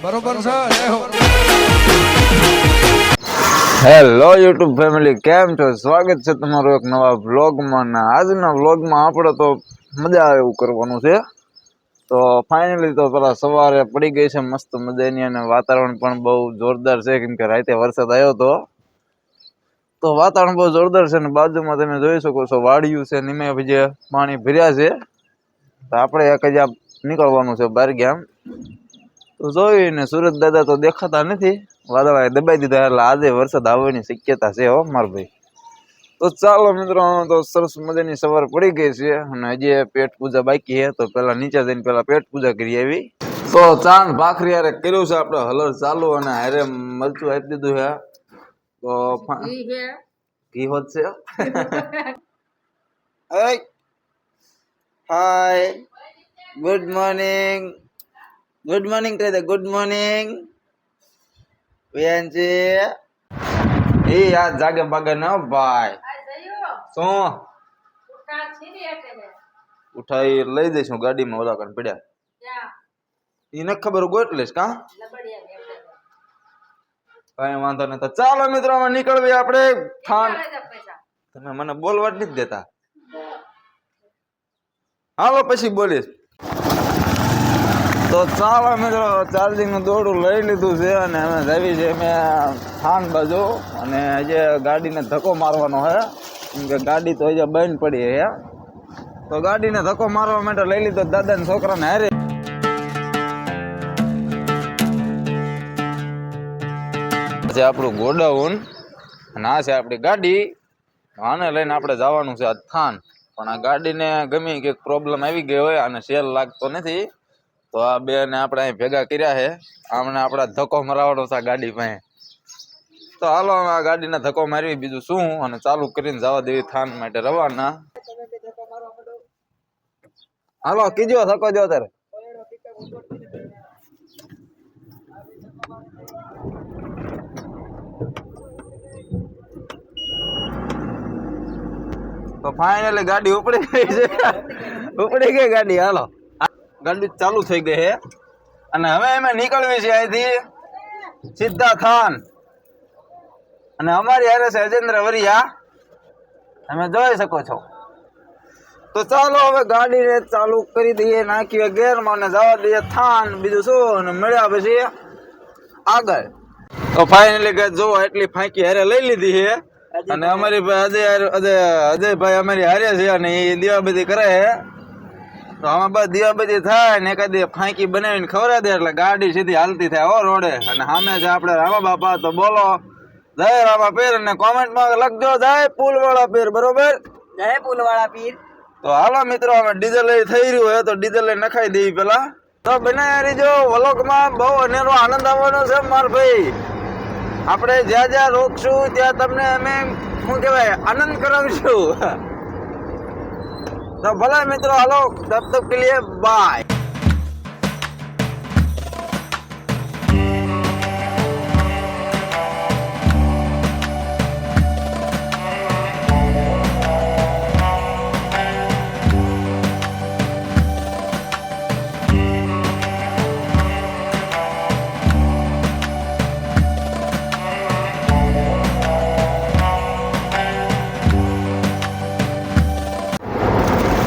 બરોબર છે જય હો હેલો યુટ્યુબ ફેમિલી, કેમ છો? સ્વાગત છે તમારું એક નવા વ્લોગમાં. ને આજના વ્લોગમાં આપણે તો મજા આવે એવું કરવાનું છે. તો ફાઇનલી તો પેલા સવારે પડી ગઈ છે મસ્ત મજાની, અને વાતાવરણ પણ બહુ જોરદાર છે, કેમ કે રાતે વરસાદ આવ્યો હતો. તો વાતાવરણ બહુ જોરદાર છે, ને બાજુમાં તમે જોઈ શકો છો વાડિયું છે, નીમે જે પાણી ભર્યા છે. તો આપણે એક જ નીકળવાનું છે બહાર ગામ. તો જોઈને સુરત દાદા તો દેખાતા નથી, વાદળાએ દબાઈ દીધા, એટલે આજે વરસાદ આવવાની શક્યતા છે હો માર ભાઈ. તો ચાલો મિત્રો, તો સરસ મજાની સવાર પડી ગઈ છે, અને હજી પેટ પૂજા બાકી છે. તો પેલા નીચે જઈને પેલા પેટ પૂજા કરી આવી. તો ચાંદ ભાખરી હારે કર્યું છે આપણે હલર ચાલુ, અને હારે મરચું આપી દીધું છે. તો ઘી હોત છે. હાય, ગુડ મોર્નિંગ. ગુડ મોર્નિંગ કહી દે, ગુડ મોર્નિંગ. વેનજી એ યાર જાગે બાગે ન ભાઈ. શું ઉઠાઈ લઈ જઈશું ગાડીમાં, ઓલા કણ પડ્યા એને ખબર ગોટલીશ કા કઈ વાંધો નહીં. તો ચાલો મિત્રો, અમે નીકળવી આપણે થાન. તમે મને બોલવા જ નથી દેતા, હાલો પછી બોલીશ. તો ચાલો મિત્રો, ચાર્જિંગ નું દોરડું લઈ લીધું છે, અને અમે જવી છે મેં થાન બાજુ. અને હજી ગાડીને ધક્કો મારવાનો છે, કેમ કે ગાડી તો હજી બંધ પડી છે. તો ગાડીને ધક્કો મારવા માટે લઈ લીધો દાદા ને છોકરાને હારે. છે આપણું ગોડાઉન, અને આ છે આપણી ગાડી. આને લઈને આપણે જવાનું છે આજ થાન. પણ આ ગાડીને ગમે કંઈક પ્રોબ્લેમ આવી ગયો હોય, અને સેલ લાગતો નથી. તો આ બે ને આપણે અહીં ભેગા કર્યા છે, આમને આપણે ધક્કો મરાવવાનો છે ગાડી પાસે. તો હાલો આ ગાડીને ધક્કો મારવી, બીજું શું, અને ચાલુ કરીને જવા દેવી થાન માટે રવાના. હાલો કીજો ધક્કો જો તારે. તો ફાઇનલી ગાડી ઉપડી ગઈ છે, ઉપડી ગઈ ગાડી. હાલો ગાડી ચાલુ થઈ ગઈ છે, અને હવે અમે નીકળવી છે અહીંથી સીધા થાન. અને અમારી હારે છે અજેન્દ્ર વરિયા, તમે જોઈ શકો છો. તો ચાલો હવે ગાડીને ચાલુ કરી દઈએ, નાખીએ ગેરમાં, અને જવા દઈએ થાન. બીજું શું, અને મળ્યા પછી આગળ. તો ફાઇનલી ગઈ જો એટલી ફાંકી હારે લઈ લીધી છે, અને અમારી ભાઈ અજયભાઈ અમારી હારે છે, અને એ દીવાબત્તી કરે છે. તો આમાં બસ દીવાબત્તી થાય ને એકાદી ફાંકી બનાવીને ખવડાવી દે, એટલે ગાડી સીધી હાલતી થાય હો રોડે. અને સામે છે આપણે રામા બાપા. તો બોલો જય રામા પીર, અને કોમેન્ટમાં લખજો જય પુલવાળા પીર. બરોબર, જય પુલવાળા પીર. તો હાલો મિત્રો, અમે ડીઝલ થઈ રહ્યું હોય તો ડીઝલ નખાઈ દઈએ પેલા. તો બનાવી રહીજો વ્લોગમાં, બહુ અનેરો આનંદ આવવાનો છે માર ભાઈ. આપણે જ્યાં જ્યાં રોકશું ત્યાં તમને અમે શું કહેવાય આનંદ કરાવીશું. તો ભલે મિત્રો, હાલો તબ તક કે લીએ બાય.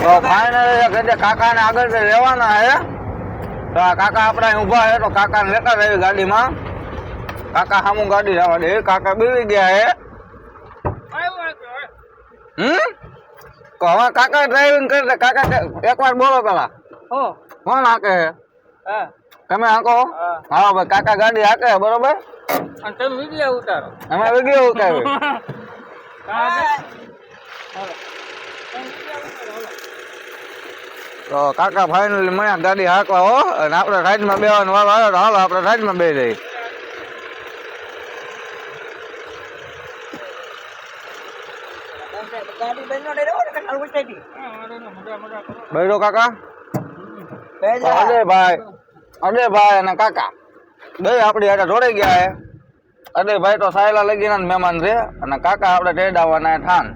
તો ફાઇનલી કાકા ને આગળ રહેવાના હે. તો આ કાકા આપડા ઉભા હે, તો કાકા ને લેતા રહી ગાડીમાં. કાકા સામું ગાડી જવા દે, કાકા બેસી ગયા હે. તો હવે કાકા ડ્રાઇવિંગ કરે. કાકા એકવાર બોલો પેલા, કોણ હાકે હે? તમે હાકો? હા ભાઈ, કાકા ગાડી હાકે હે. બરોબર, તમે વિડીયો ઉતારો, અમે વિડીયો ઉતારો. તો કાકા ફાઇનલી મને ગાડી હાંકવા હો, અને આપણે સાઈડમાં બેવાનો વારો આવ્યો. તો હાલો આપણે સાઈડમાં બે જઈએ. બેઠો કાકા, અજયભાઈ અને કાકા બે આપડી હાથે જોડાઈ ગયા હે. અજયભાઈ તો સાયલા લગીના મહેમાન છે, અને કાકા આપણે ટેડાવાના ઠાન.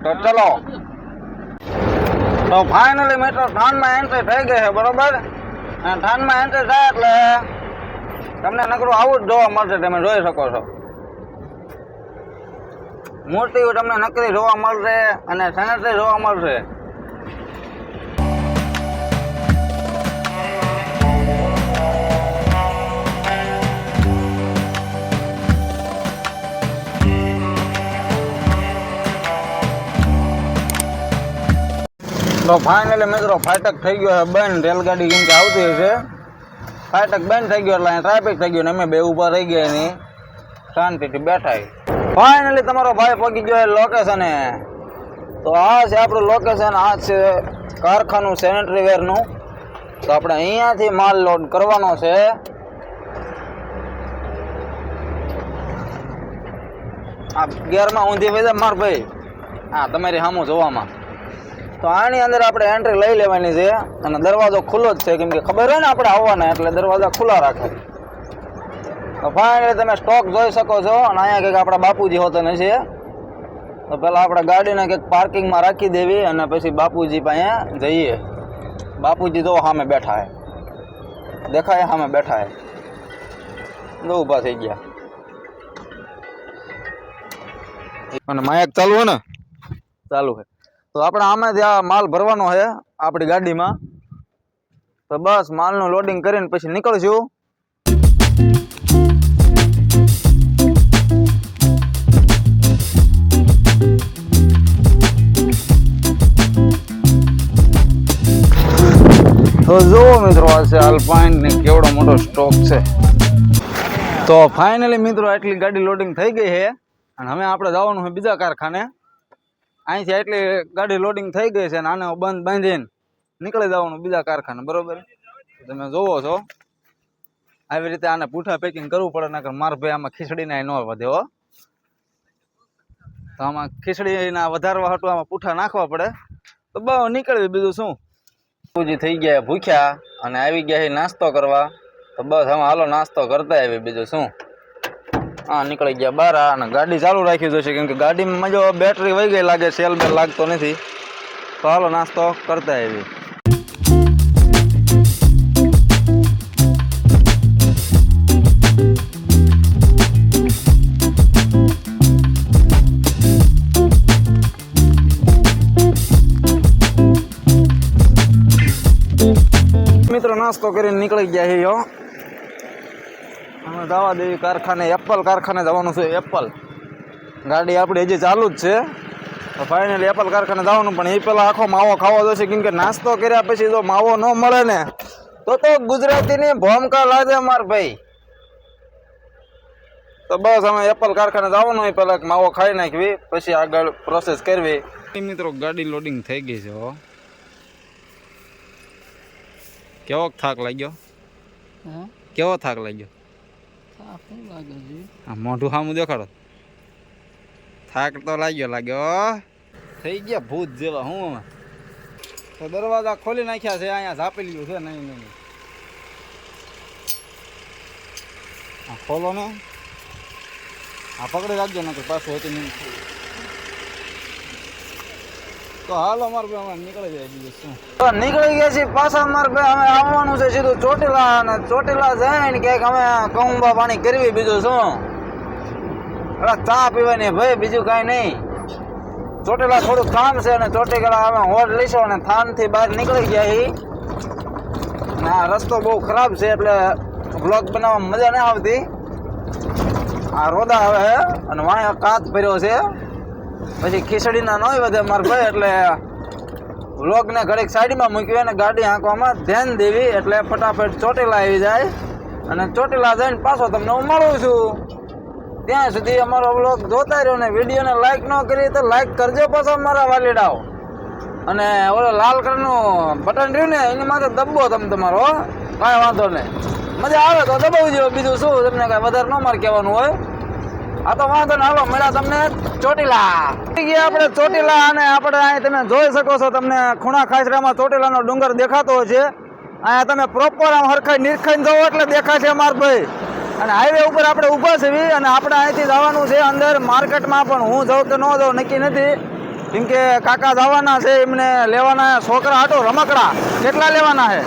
તો ચલો, તો ફાઇનલી મેટ્રો થાનમાં એન્ટ્રી થઈ ગઈ છે. બરોબર, અને થાનમાં એન્ટ્રી થાય એટલે તમને નકરું આવું જ જોવા મળશે. તમે જોઈ શકો છો મૂર્તિઓ તમને નકરી જોવા મળશે અને સેનેટરી જોવા મળશે. તો ફાઇનલી મિત્રો ફાટક થઈ ગયો છે બંધ. રેલગાડી કેમ કે આવતી હશે, ફાટક બંધ થઈ ગયો એટલે અહીં ટ્રાફિક થઈ ગયું ને અમે બે ઊભા રહી ગયા એની શાંતિથી બેઠા. ફાઇનલી તમારો ભાઈ પહોંચી ગયો લોકેશને. તો આ છે આપણું લોકેશન, આ છે કારખાનું સેનેટરી વેરનું. તો આપણે અહીંયાથી માલ લોડ કરવાનો છે. આ ગેરમાં ઊંધી વઈ માર ભાઈ, હા તમારી સામું જોવામાં. તો આની અંદર આપણે એન્ટ્રી લઈ લેવાની છે અને દરવાજો ખુલ્લો જ છે, કેમ કે ખબર હોય ને આપણે આવવાના એટલે દરવાજા ખુલ્લા રાખે. તો ફાઇનલી તમે સ્ટોક જોઈ શકો છો. અને અહીંયા કંઈક આપણા બાપુજી હોતા છે. તો પહેલાં આપણે ગાડીને કંઈક પાર્કિંગમાં રાખી દેવી અને પછી બાપુજી પાસે જઈએ. બાપુજી તો સામે બેઠા હે, દેખાય સામે બેઠા હે, જો ઊભા થઈ ગયા. અને માયક ચાલુ હે ને? ચાલુ છે. તો આપણે આમાંથી આ માલ ભરવાનો છે આપણી ગાડીમાં. તો બસ માલનું લોડિંગ કરીને પછી નીકળશું. તો જુઓ મિત્રો, આ છે આલ્પાઇન ને કેવડો મોટો સ્ટોક છે. તો ફાઇનલી મિત્રો આટલી ગાડી લોડિંગ થઈ ગઈ છે અને હવે આપણે જવાનું છે બીજા કારખાને. અહીંથી એટલી ગાડી લોડિંગ થઈ ગઈ છે અને આને બંધ બાંધીને નીકળી જવાનું બીજા કારખાને. બરોબર, તમે જોવો છો આવી રીતે આને પૂઠા પેકિંગ કરવું પડે, નકર માર ભાઈ આમાં ખીચડીને ન વધે હો. તો આમાં ખીચડીના વધારવા હાટું આમાં પૂઠા નાખવા પડે. તો બહુ નીકળવી, બીજું શું. બાપુજી થઈ ગયા ભૂખ્યા અને આવી ગયા નાસ્તો કરવા. તો બસ આમાં હાલો નાસ્તો કરતા આવી, બીજું શું. હા નીકળી ગયા બહાર અને ગાડી ચાલુ રાખી જશે, કેમ કે ગાડીમાં જો બેટરી વહી ગઈ લાગે, સેલ બેલ લાગતો નથી. તો હાલો નાસ્તો કરતા આવી. મિત્રો નાસ્તો કરીને નીકળી ગયા છે. અમે જવા દેવી કારખાને, એપલ કારખાને જવાનું છે. એપલ ગાડી આપણી હજી ચાલુ જ છે. તો ફાઇનલી એપલ કારખાને જવાનું, પણ એ પહેલાં આખો માવો ખાવો જોશે, કેમ કે નાસ્તો કર્યા પછી જો માવો ન મળે ને તો ગુજરાતીની ભૂમિકા લાગે માર ભાઈ. તો બસ અમે એપલ કારખાને જવાનું હોય, પહેલાં માવો ખાઈ નાખવી પછી આગળ પ્રોસેસ કરવી. મિત્રો ગાડી લોડિંગ થઈ ગઈ છે. કેવો થાક લાગ્યો? કેવો થાક લાગ્યો? મોઢું સામું દેખાડો. થાક તો લાગ્યો. થઈ ગયા ભૂત જેવા. હું તો દરવાજા ખોલી નાખ્યા છે, અહીંયા ઝાપેલું છે. નહીં ખોલો ને, આ પકડી રાખજો ને પાછું હતી નહીં. તો હાલો માર ભાઈ અમે નીકળી જાય, બીજું શું. તો નીકળી ગયા છીએ પાછા માર ભાઈ. અમે આવવાનું છે સીધું ચોટીલા, અને ચોટીલા જઈને ક્યાંક અમે કહુંબા પાણી કરવી, બીજું શું. ચા પીવાની ભાઈ, બીજું કાંઈ નહીં. ચોટીલા થોડુંક કામ છે અને ચોટીલા અમે હોડ લઈશું અને થાનથી બહાર નીકળી ગયા છીએ. અને આ રસ્તો બહુ ખરાબ છે એટલે બ્લોગ બનાવવામાં મજા નહીં આવતી. આ રોદા આવે છે અને વાંહે કાચ ભર્યો છે, પછી ખીચડીના ન વધે માર ભાઈ, એટલે વ્લોગને ઘડીક સાઈડમાં મૂકવી અને ગાડી હાંકવામાં ધ્યાન દેવી, એટલે ફટાફટ ચોટીલા આવી જાય. અને ચોટીલા જઈને પાછો તમને હું મળું છું. ત્યાં સુધી અમારો વ્લોગ જોતા રહ્યો ને વિડીયોને લાઈક ન કરી તો લાઈક કરજો પાછો મારા વાલીડાઓ. અને ઓલો લાલ કલરનું બટન રહ્યું ને એની માથે દબો તમે તમારો, કાંઈ વાંધો નહીં. મજા આવે તો દબાવજો, બીજું શું. તમને કાંઈ વધારે ન મારે કહેવાનું હોય. આ તો વાંધો ને, હાલો મળ્યા તમને ચોટીલા. ગયા આપણે ચોટીલા, અને આપણે અહીં તમે જોઈ શકો છો, તમને ખૂણા ખાસરામાં ચોટીલાનો ડુંગર દેખાતો હોય છે. અહીંયા તમે પ્રોપર આમ હરખાઈ નિરખાઈને જવો એટલે દેખાય છે માર ભાઈ. અને હાઈવે ઉપર આપણે ઊભા છીએ અને આપણે અહીંથી જવાનું છે અંદર માર્કેટમાં, પણ હું જાઉં તો ન જાઉં નક્કી નથી, કેમ કે કાકા જવાના છે, એમને લેવાના છોકરા હાટો રમકડા. કેટલા લેવાના છે?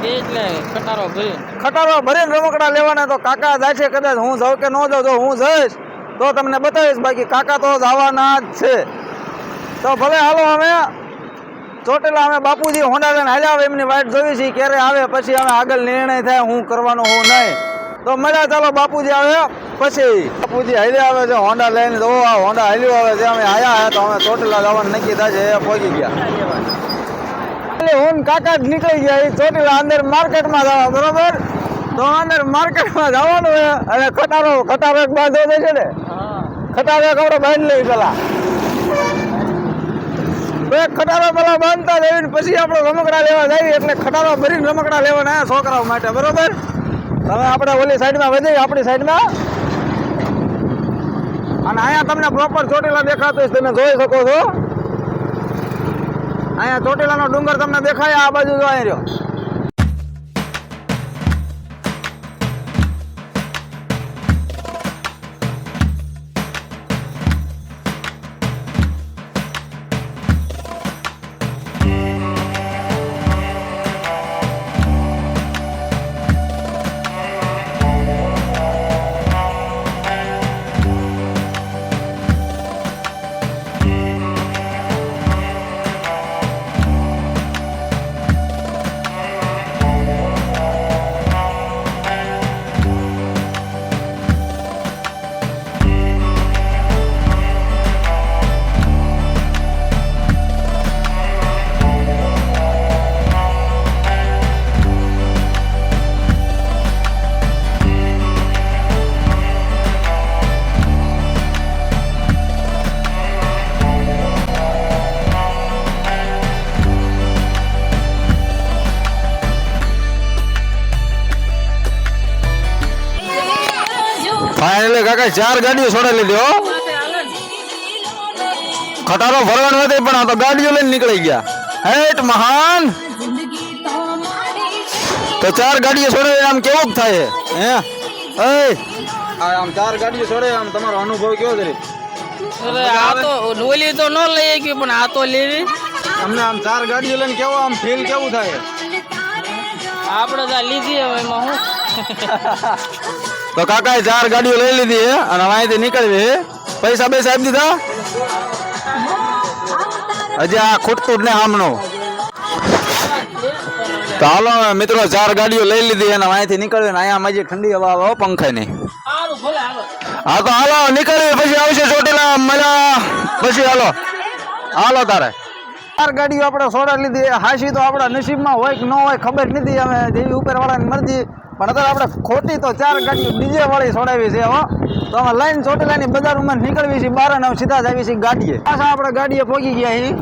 એટલે ખટારો ભરી ખટારો ભરીને રમકડા લેવાના. તો કાકા જાય છે, કદાચ હું જાઉં કે ન જાઉં, જો હું જઈશ તો તમને બતાવીશ, બાકી કાકા તો જવાના જ છે. તો ભલે હાલો, અમે ચોટીલા અમે બાપુજી હોન્ડા લઈને હાલ્યા આવે, એમની વાઈટ જોઈ છે ક્યારે આવે, પછી અમે આગળ નિર્ણય થાય હું કરવાનો હું નહીં. તો મળ્યા, ચાલો બાપુજી આવે પછી. બાપુજી હાલ્યા આવે છે હોન્ડા લઈને, જો આ હોન્ડા હાલ્યું આવે છે. અમે આયા તો અમે ચોટીલા જવાનું નક્કી થાય છે, એ પહોંચી ગયા. હું કાકા જ નીકળી ગયા એ ચોટીલા અંદર માર્કેટમાં જવા, બરોબર. તો અંદર માર્કેટમાં જવાનું હોય અને ખટારો એક બાંધો છે ને, ખટારો એક આપણે બાંધી લઈ પેલા. ખટારો પેલા બાંધતા જઈને પછી આપણે રમકડા લેવા જઈએ, એટલે ખટારો ભરીને રમકડા લેવાના આવ્યા છોકરાઓ માટે, બરોબર. હવે આપણે ઓલી સાઈડમાં વધી, આપણી સાઈડમાં. અને અહીંયા તમને પ્રોપર ચોટીલા દેખાતો હોય, તમે જોઈ શકો છો. અહીંયા ચોટીલાનો ડુંગર તમને દેખાય, આ બાજુ જો અહીં રહ્યો. ફાઇનલી કાકા 4 ગાડીઓ છોડાઈ લીધી હો. ખટારો ભરવાનો હતો પણ આ તો ગાડીઓ લઈને નીકળી ગયા. હેટ મહાન. તો 4 ગાડીઓ છોડે આમ કેવું થાય હે? આમ 4 ગાડીઓ છોડે, આમ તમારો અનુભવ કેવો છે? અરે આ તો ઓલી તો ન લઈ ગઈ પણ આ તો લેવી. અમને આમ 4 ગાડીઓ લઈને કેવો આમ ફીલ કેવું થાય? આપણે તો લીધી હવે એમાં હું. તો કાકાએ 4 ગાડીઓ લઈ લીધી હે અને અહીંથી નીકળવી હે. પૈસા આપી દીધા? હજી આ ખૂટતું જ ને આમનો. તો હાલો મિત્રો, 4 ગાડીઓ લઈ લીધી અને અહીંથી નીકળવી ને અહીંયા મજી ઠંડી હવા આવે પંખાની. હા તો હાલો નીકળવી, પછી આવશે ચોટીલા મજા. પછી હાલો તારે 4 ગાડીઓ આપણે છોડાવી લીધી. હાશી તો આપણા નસીબમાં હોય કે ન હોય ખબર નથી, અમે જેવી ઉપરવાળાની મરજી. પણ અત્યારે આપણે ખોટી તો 4 ગાડીઓ ડીજે વાળી છોડાવી છે. હો તો અમે લાઈન ચોટીલાની બજારમાં નીકળવી છે બહાર, અને સીધા જ આવી છે ગાડીએ. પાછા આપણે ગાડીએ પહોંચી ગયા છીએ.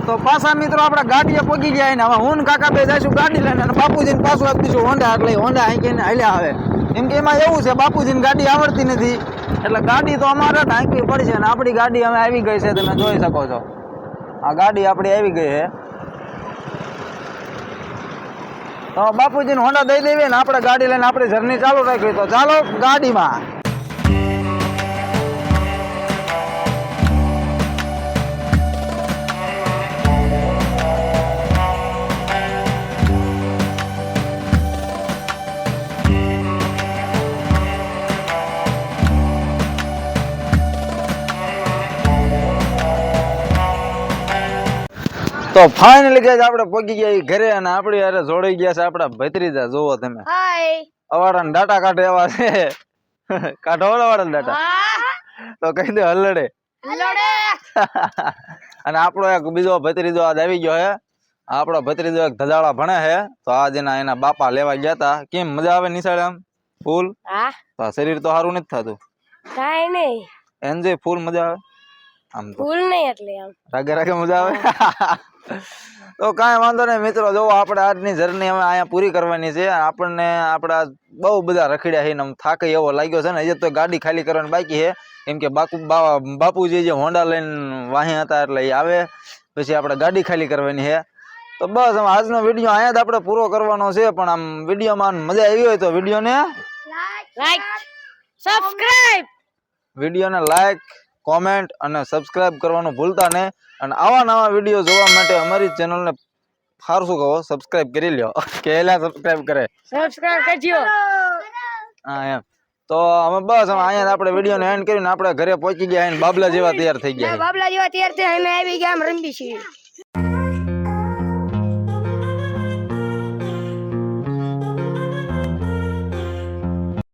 તો પાછા મિત્રો આપણે ગાડીએ પહોંચી ગયા ને હવે હું કાકા બે જઈશું ગાડી લઈને, અને બાપુજીને પાછું આપી દઈશું હોન્ડા. એટલે હોન્ડા અહીં કહીને હાલ્યા આવે. એમ કે એમાં એવું છે, બાપુજીને ગાડી આવડતી નથી, એટલે ગાડી તો અમારે ઢાંકવી પડશે. અને આપણી ગાડી અમે આવી ગઈ છે, તમે જોઈ શકો છો. આ ગાડી આપણી આવી ગઈ છે. તો બાપુજીને હોન્ડા દઈ દેવી ને આપણે ગાડી લઈને આપણી જર્ની ચાલુ રાખી. તો ચાલો ગાડીમાં. તો ફાઇનલી ગાઈસ આપણે પહોંચી ગયા ઘરે, અને આપણી યારે જોડાઈ ગયા છે આપણા ભત્રીજા. જોવો તમે, અવાડા ડાટા કાઢે એવા છે. કાઢો અવાડા ડાટા તો કહી દે હલડે. અને આપણો એક બીજો ભત્રીજો આજ આવી ગયો હે. આપણો ભત્રીજો એક ધજાળા ભણે છે. તો આજ એના બાપા લેવા ગયા તા. કેમ મજા આવે નિશાળે? આમ ફૂલ શરીર તો સારું નથી થતું? કાઈ નહીં, એન્જોય ફૂલ મજા આવે. આમ તો ફૂલ નહીં એટલે આમ રાગે મજા આવે. તો કાંઈ વાંધો નહીં મિત્રો, જો આપણે આજની જર્ની અમે અહીંયા પૂરી કરવાની છે. આપણને આપણા બહુ બધા રખડ્યા છે ને થાક એવો લાગ્યો છે ને. હજી તો ગાડી ખાલી કરવાની બાકી છે, કેમ કે બાપુજી જે હોન્ડા લઈને વાહી હતા એટલે એ આવે પછી આપણે ગાડી ખાલી કરવાની છે. તો બસ આજનો વિડીયો અહીંયા જ આપણે પૂરો કરવાનો છે. પણ આમ વિડીયોમાં મજા આવી હોય તો વિડીયોને લાઈક, કોમેન્ટ અને સબસ્ક્રાઇબ કરવાનું ભૂલતા નહીં. અને આવા નવા વિડીયો જોવા માટે અમારી ચેનલને સારું શું કહો સબસ્ક્રાઇબ કરી લ્યો કેલા સબસ્ક્રાઇબ કરે સબસ્ક્રાઇબ કરજો. હા એમ તો અમે બસ અમે અહીંયા આપણે વિડીયોને એન્ડ કરીને આપણે ઘરે પહોંચી ગયા અને બાબલા જેવા તૈયાર થઈ ગયા બાબલા જેવા તૈયાર થઈ અમે આવી ગયા, આમ રમી છીએ.